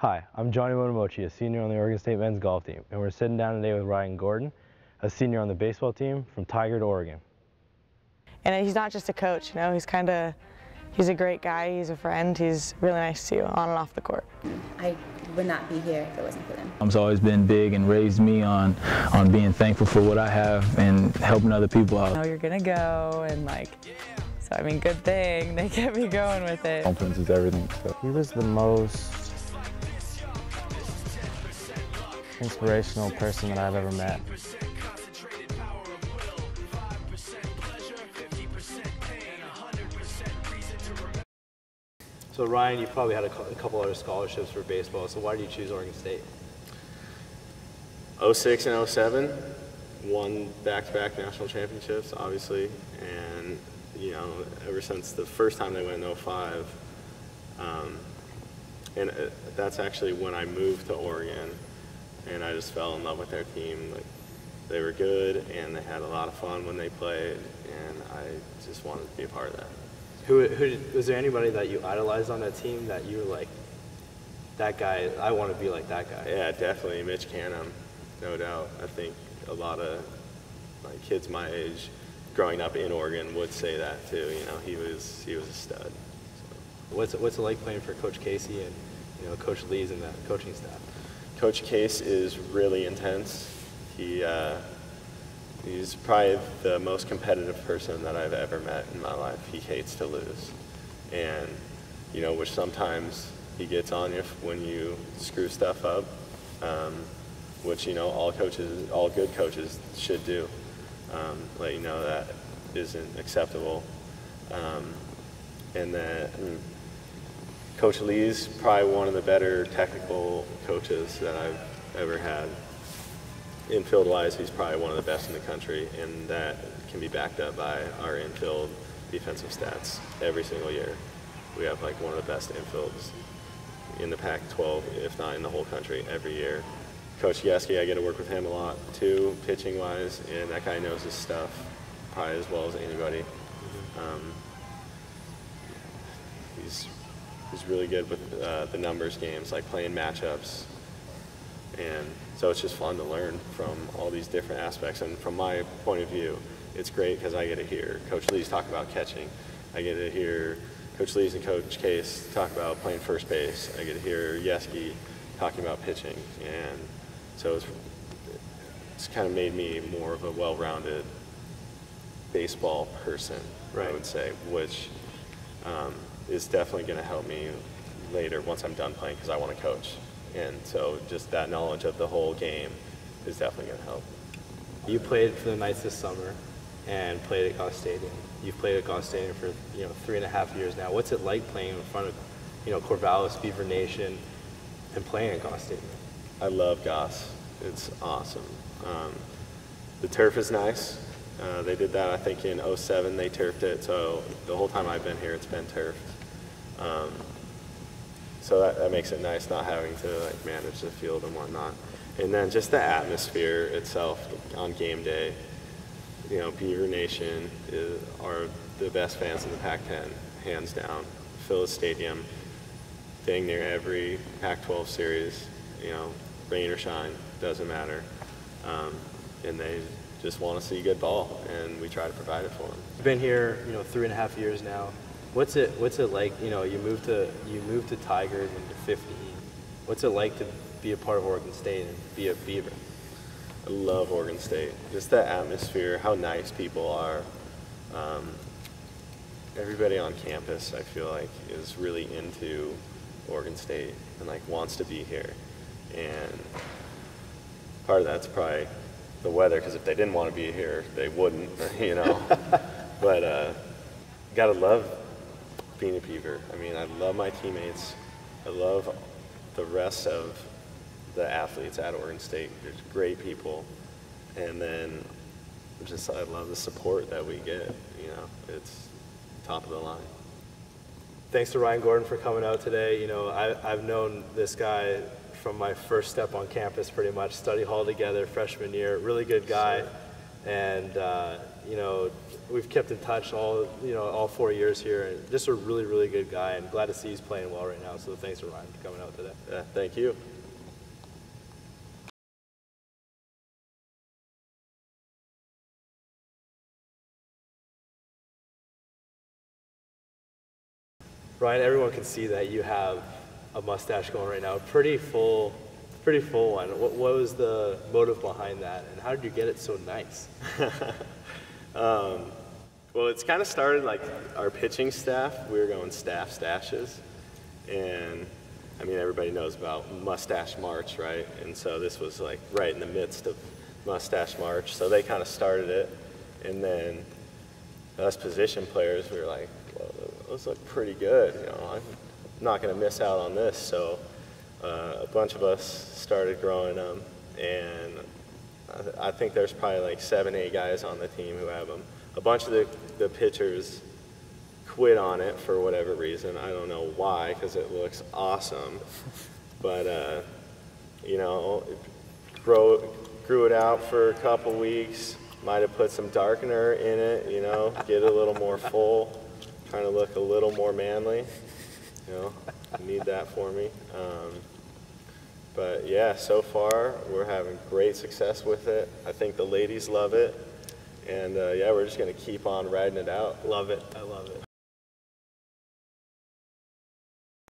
Hi, I'm Jonnie Motomochi, a senior on the Oregon State men's golf team, and we're sitting down today with Ryan Gorton, a senior on the baseball team from Tigard, Oregon. And he's not just a coach, you know, he's a great guy, he's a friend, he's really nice to you on and off the court. I would not be here if it wasn't for them. It's always been big and raised me on being thankful for what I have and helping other people out. I know you're gonna go, and so I mean, good thing they kept me going with it. Confidence is everything. So. He was the most inspirational person that I've ever met. So Ryan, you probably had a couple other scholarships for baseball, so why did you choose Oregon State? 06 and 07 won back-to-back national championships, obviously, and ever since the first time they went in 05, and that's actually when I moved to Oregon, and I just fell in love with their team. Like, they were good, and they had a lot of fun when they played, and I just wanted to be a part of that. Was there anybody that you idolized on that team that you were like, that guy, I want to be like that guy? Yeah, definitely Mitch Canham, no doubt. I think a lot of kids my age growing up in Oregon would say that too. He was a stud. So. What's it like playing for Coach Casey and Coach Lee's and that coaching staff? Coach Case is really intense. He's probably the most competitive person that I've ever met in my life. He hates to lose. And, which sometimes he gets on you when you screw stuff up, which, all good coaches should do. Let you know that isn't acceptable. And that Coach Lee's probably one of the better technical coaches that I've ever had. Infield-wise, he's probably one of the best in the country, and that can be backed up by our infield defensive stats every single year. We have one of the best infields in the Pac-12, if not in the whole country, every year. Coach Yeski, I get to work with him a lot too, pitching-wise, and that guy knows his stuff probably as well as anybody. He's really good with the numbers games, like playing matchups. And so it's just fun to learn from all these different aspects. And from my point of view, it's great because I get to hear Coach Lee's talk about catching. I get to hear Coach Lee's and Coach Case talk about playing first base. I get to hear Yeski talking about pitching. And so it's kind of made me more of a well-rounded baseball person, right. I would say, which is definitely going to help me later once I'm done playing because I want to coach. And so just that knowledge of the whole game is definitely going to help. You played for the Knights this summer and played at Goss Stadium. You've played at Goss Stadium for 3.5 years now. What's it like playing in front of Corvallis, Beaver Nation, and playing at Goss Stadium? I love Goss. It's awesome. The turf is nice. They did that, I think, in 07. They turfed it. So the whole time I've been here, it's been turfed. So that makes it nice not having to manage the field and whatnot. And then just the atmosphere itself on game day. Beaver Nation are the best fans in the Pac-10, hands down. Fill the stadium, dang near every Pac-12 series, rain or shine, doesn't matter. And they just want to see good ball, and we try to provide it for them. You've been here, 3.5 years now. What's it like? You moved to Tigard in 15. What's it like to be a part of Oregon State and be a Beaver? I love Oregon State. Just the atmosphere, how nice people are. Everybody on campus, I feel like, is really into Oregon State and wants to be here. And part of that's probably the weather, because if they didn't want to be here, they wouldn't. But gotta love being a Beaver. I mean, I love my teammates. I love the rest of the athletes at Oregon State. They're great people. And then I love the support that we get. It's top of the line. Thanks to Ryan Gorton for coming out today. I've known this guy from my first step on campus pretty much. Study hall together, freshman year, really good guy. And You know, we've kept in touch all 4 years here, and just a really, really good guy, and glad to see he's playing well right now. So thanks to Ryan for coming out today. Yeah, thank you. Ryan, everyone can see that you have a mustache going right now, pretty full one. What was the motive behind that, and how did you get it so nice? Well, it's kind of started like our pitching staff. We were going staff stashes, and I mean, everybody knows about Mustache March, right? And so this was like right in the midst of Mustache March. So they kind of started it, and then us position players, we were like, well, those look pretty good. You know, I'm not going to miss out on this. So a bunch of us started growing them, and I think there's probably like 7, 8 guys on the team who have them. A bunch of the pitchers quit on it for whatever reason. I don't know why, because it looks awesome. But, you know, grew it out for a couple weeks. Might have put some darkener in it, you know, get it a little more full, trying to look a little more manly. You know, need that for me. But yeah, so far we're having great success with it. I think the ladies love it. And yeah, we're just going to keep on riding it out. Love it. I love it.